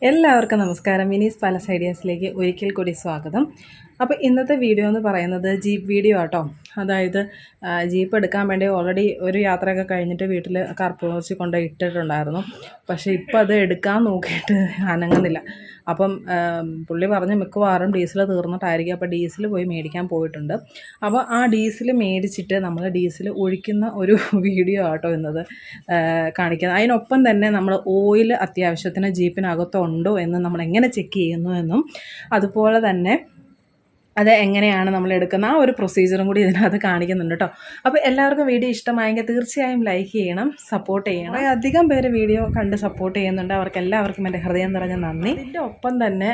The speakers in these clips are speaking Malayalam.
എല്ലാവർക്കും നമസ്കാരം. മിനീസ് പാലസ് ഐഡിയാസിലേക്ക് ഒരിക്കൽ കൂടി സ്വാഗതം. അപ്പോൾ ഇന്നത്തെ വീഡിയോ എന്ന് പറയുന്നത് ജീപ്പ് വീഡിയോ ആട്ടോ. അതായത് ജീപ്പ് എടുക്കാൻ വേണ്ടി ഓൾറെഡി ഒരു യാത്രയൊക്കെ കഴിഞ്ഞിട്ട് വീട്ടിൽ കർപ്പൂർച്ചി കൊണ്ട് ഇട്ടിട്ടുണ്ടായിരുന്നു. പക്ഷേ ഇപ്പോൾ അത് എടുക്കാൻ നോക്കിയിട്ട് അനങ്ങുന്നില്ല. അപ്പം പുള്ളി പറഞ്ഞ് മിക്കവാറും ഡീസൽ തീർന്നിട്ടായിരിക്കും. അപ്പോൾ ഡീസൽ പോയി മേടിക്കാൻ പോയിട്ടുണ്ട്. അപ്പോൾ ആ ഡീസൽ മേടിച്ചിട്ട് നമ്മൾ ഡീസൽ ഒഴിക്കുന്ന ഒരു വീഡിയോ ആട്ടോ ഇന്നത് കാണിക്കുന്നത്. അതിനൊപ്പം തന്നെ നമ്മൾ ഓയിൽ അത്യാവശ്യത്തിന് ജീപ്പിനകത്തുണ്ടോ എന്ന് നമ്മൾ എങ്ങനെ ചെക്ക് ചെയ്യുന്നു എന്നും അതുപോലെ തന്നെ അത് എങ്ങനെയാണ് നമ്മൾ എടുക്കുന്ന ആ ഒരു പ്രൊസീജിയറും കൂടി ഇതിനകത്ത് കാണിക്കുന്നുണ്ട് കേട്ടോ. അപ്പോൾ എല്ലാവർക്കും വീഡിയോ ഇഷ്ടമായെങ്കിൽ തീർച്ചയായും ലൈക്ക് ചെയ്യണം, സപ്പോർട്ട് ചെയ്യണം. അധികം പേര് വീഡിയോ കണ്ട് സപ്പോർട്ട് ചെയ്യുന്നുണ്ട്. അവർക്ക് എല്ലാവർക്കും എൻ്റെ ഹൃദയം നിറഞ്ഞ നന്ദി. ഇതിൻ്റെ ഒപ്പം തന്നെ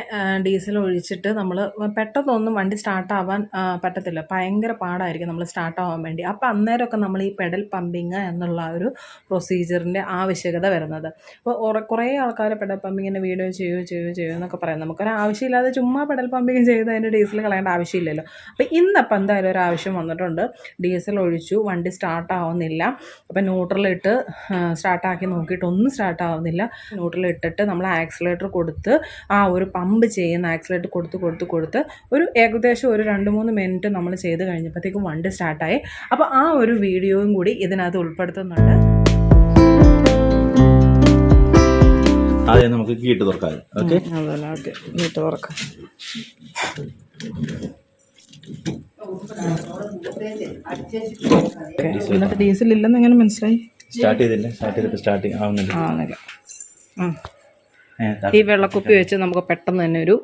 ഡീസൽ ഒഴിച്ചിട്ട് നമ്മൾ പെട്ടെന്നൊന്നും വണ്ടി സ്റ്റാർട്ടാവാൻ പറ്റത്തില്ല. ഭയങ്കര പാടായിരിക്കും നമ്മൾ സ്റ്റാർട്ടാവാൻ വേണ്ടി. അപ്പോൾ അന്നേരമൊക്കെ നമ്മൾ ഈ പെഡൽ പമ്പിങ് എന്നുള്ള ഒരു പ്രൊസീജിയറിൻ്റെ ആവശ്യകത വരുന്നത്. അപ്പോൾ കുറേ ആൾക്കാർ പെഡൽ പമ്പിങ്ങിൻ്റെ വീഡിയോ ചെയ്യൂ എന്നൊക്കെ പറയാം. നമുക്കൊരു ആവശ്യമില്ലാതെ ചുമ്മാ പെഡൽ പമ്പിങ് ചെയ്ത് അതിൻ്റെ ഡീസൽ കളയേണ്ട ആവശ്യമില്ലല്ലോ. അപ്പോൾ ഇന്നപ്പോൾ എന്തായാലും ഒരു ആവശ്യം വന്നിട്ടുണ്ട്. ഡീസൽ ഒഴിച്ചു, വണ്ടി സ്റ്റാർട്ടാവുന്നില്ല. അപ്പം ന്യൂട്രലിട്ട് സ്റ്റാർട്ടാക്കി നോക്കിയിട്ടൊന്നും സ്റ്റാർട്ടാവുന്നില്ല. ന്യൂട്രലിട്ടിട്ട് നമ്മൾ ആക്സിലേറ്റർ കൊടുത്ത് ആ ഒരു പമ്പ് ചെയ്യുന്ന ആക്സിലേറ്റർ കൊടുത്ത് ഒരു ഏകദേശം ഒരു 2-3 മിനിറ്റ് നമ്മൾ ചെയ്ത് കഴിഞ്ഞപ്പോഴത്തേക്കും വണ്ടി സ്റ്റാർട്ടായി. അപ്പോൾ ആ ഒരു വീഡിയോയും കൂടി ഇതിനകത്ത് ഉൾപ്പെടുത്തുന്നുണ്ട്. ആദ്യം നമുക്ക് ഗീട്ട് തുറക്കാം. ഓക്കെ, ഗീട്ട് തുറക്കാം. എന്നിട്ട് ഡീസൽ ഇല്ലെന്ന് എങ്ങനെ മനസ്സിലായി? സ്റ്റാർട്ടിങ് ആവുന്നില്ല. ഈ വെള്ളക്കുപ്പി വെച്ച് നമുക്ക് പെട്ടെന്ന് തന്നെ ഒരു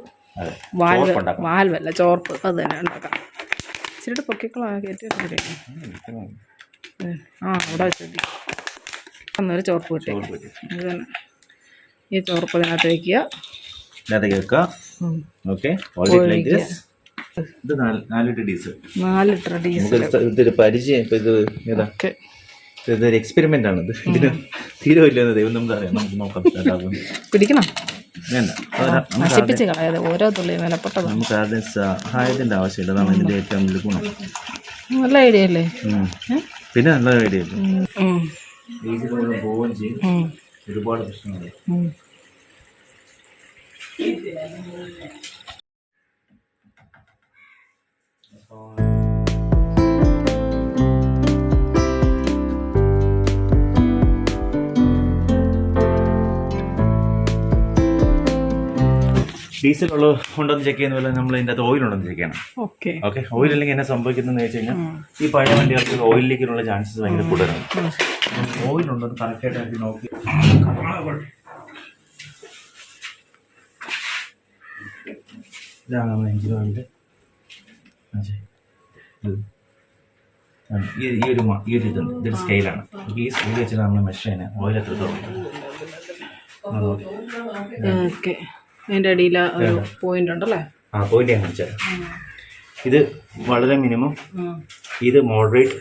വാൽവല്ല ചോർപ്പ് അത് തന്നെ ഉണ്ടാക്കാം. ഇച്ചിരി പൊക്കിക്കളാക്കിയിട്ട് അവിടെ വെച്ചി അന്നൊരു ചോർപ്പ് കിട്ടി. അത് തന്നെ ഈ ചോർപ്പ് ഇതിനകത്ത് വയ്ക്കുക. ഇത് 4 ലിറ്റർ ഡീസൽ. 4 ലിറ്റർ ഡീസൽ ഇതൊരു പരിചയം. ഇതൊരു എക്സ്പെരിമെന്റ് ആണ്. ഇതിന് തീരുമില്ലെന്ന് ദൈവം നമുക്ക് അറിയാം. നമുക്ക് നോക്കാം. പിടിക്കണം, നശിപ്പിച്ച് കളയാതെ ഓരോ തുള്ളിയും വിലപ്പെട്ടത്. നമുക്ക് ആദ്യം സഹായത്തിന്റെ ആവശ്യമില്ല. അതാണ് ഇതിന്റെ ഏറ്റവും വലിയ ഗുണം. നല്ല ഐഡിയ അല്ലേ? പിന്നെ നല്ല ഐഡിയ പോവുകയും ചെയ്യും. ഒരുപാട് പ്രശ്നങ്ങൾ. ഡീസൽ ഉണ്ടോന്ന് ചെക്ക് ചെയ്യുന്ന പോലെ നമ്മൾ ഇതിൻ്റെ അകത്ത് ഓയിൽ ഉണ്ടോന്ന് ചെക്ക് ചെയ്യണം. ഓക്കെ, ഓയിൽ അല്ലെങ്കിൽ എന്നാ സംഭവിക്കുന്നതെന്ന് വെച്ച് കഴിഞ്ഞാൽ ഈ പഴയ വണ്ടികൾക്ക് ഓയിലിലേക്കുള്ള ചാൻസസ് ഭയങ്കര കൂടുതലാണ്. ഓയിൽ ഉണ്ടോന്ന് കറക്റ്റായിട്ട് നോക്കി ഇതാണ് നമ്മൾ എഞ്ചിൻ ഓയിലിൻ്റെ ഈ ഒരു ഇതുണ്ട്. ഇതൊരു സ്കെയിലാണ്. ഈ സ്കെയിൽ വെച്ചിട്ട് നമ്മൾ മെഷർ ചെയ്യുന്നത് ഓയിൽ എത്രത്തോളം. അതിൻ്റെ അടിയിൽ ഒരു പോയിന്റ് ഉണ്ടല്ലേ? ആ പോയിന്റ് ഞാൻ കാണിച്ചാൽ ഇത് വളരെ മിനിമം, ഇത് മോഡറേറ്റ്,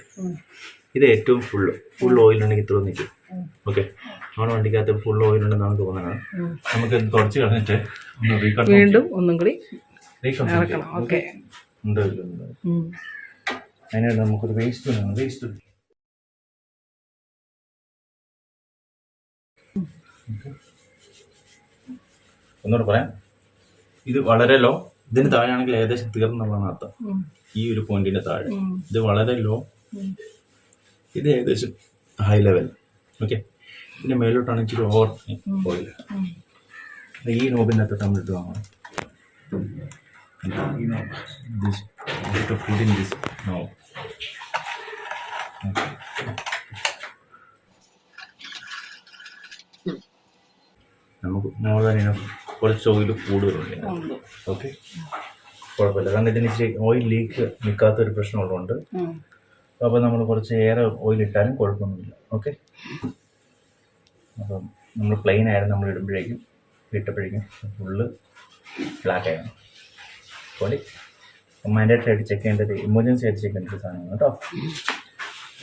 ഇത് ഏറ്റവും ഫുൾ ഓയിൽ ഉണ്ടെങ്കിൽ ഇത്ര നിൽക്കും. ഓക്കെ, നമ്മുടെ വണ്ടിക്കകത്ത് ഫുൾ ഓയിൽ ഉണ്ടെന്നാണ് തോന്നുന്നത്. നമുക്ക് കുറച്ച് കളഞ്ഞിട്ട് വീണ്ടും ഒന്നും കൂടി ഉണ്ട്. അതിനായിട്ട് നമുക്കൊരു വേസ്റ്റ് ഒന്നുകൂടെ പറയാം. ഇത് വളരെ ലോ. ഇതിന് താഴെയാണെങ്കിൽ ഏകദേശം തീർന്നതാണ് അർത്ഥം. ഈ ഒരു പോയിന്റിന്റെ താഴെ ഇത് വളരെ ലോ, ഇത് ഏകദേശം ഹൈ ലെവൽ. ഓക്കെ, ഇതിന്റെ മേലോട്ടാണ് ഇച്ചിരി ഓവർ ഓയിൽ. ഈ നോബിനകത്ത് നമ്മളിട്ട് വാങ്ങണം. നമുക്ക് മോർ ദാൻ കുറച്ച് ഓയിൽ കൂടുതലുണ്ട്. ഓക്കെ, കുഴപ്പമില്ല. കാരണം ഇതിന് ഇച്ചിരി ഓയിൽ ലീക്ക് നിൽക്കാത്തൊരു പ്രശ്നമുള്ളതുകൊണ്ട് അപ്പോൾ നമ്മൾ കുറച്ച് ഏറെ ഓയിൽ ഇട്ടാലും കുഴപ്പമൊന്നുമില്ല. ഓക്കെ, അപ്പം നമ്മൾ പ്ലെയിൻ ആയിരുന്നു നമ്മൾ ഇട്ടപ്പോഴേക്കും ഫുള്ള് ബ്ലാക്ക് ആയിരുന്നു. പോലെ മാൻഡേറ്ററി ആയിട്ട് ചെക്ക് ചെയ്യേണ്ടത്, എമർജൻസി ആയിട്ട് ചെക്ക് ചെയ്യേണ്ട സാധനമാണ് കേട്ടോ.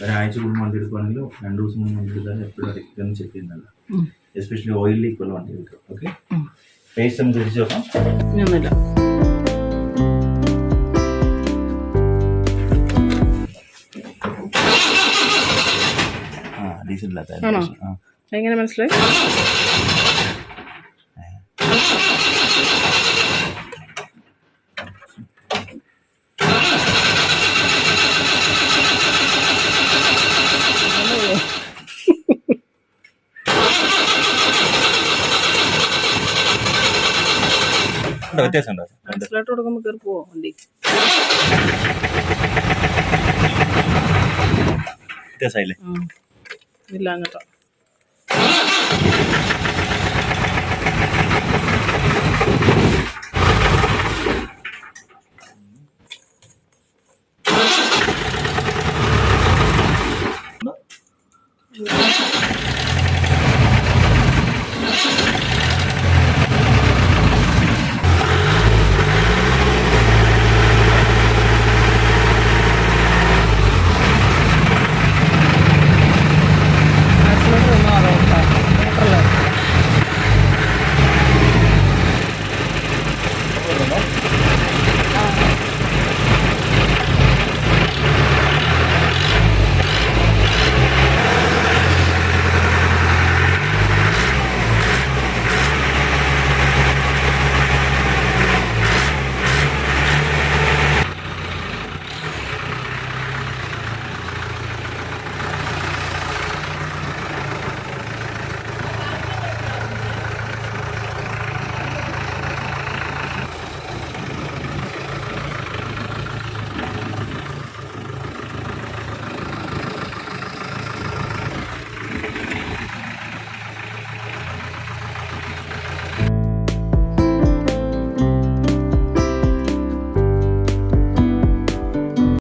ഒരാഴ്ച കൂടുമ്പോൾ വണ്ടി എടുക്കുകയാണെങ്കിലും 2 ദിവസം മുമ്പ് വണ്ടി എടുത്താലും എപ്പോഴും ഇതൊന്നും ചെക്ക് ചെയ്യുന്നില്ല. എസ്പെഷ്യലി ഓയിൽ ലീക്കുള്ള വണ്ടി എടുക്കുക. ഓക്കെ, പേസ്റ്റ് നമുക്ക് തിരിച്ചു നോക്കാം. ഡീസൽ ഇല്ലാത്ത എങ്ങനെ മനസ്സിലായി? വ്യത്യാസമുണ്ടോ? ആക്സിലേറ്റർ കൊടുക്കുമ്പോൾ കയറി പോവോ വണ്ടി? വ്യത്യാസമായില്ലേ? ഇല്ല അങ്ങോട്ടോ.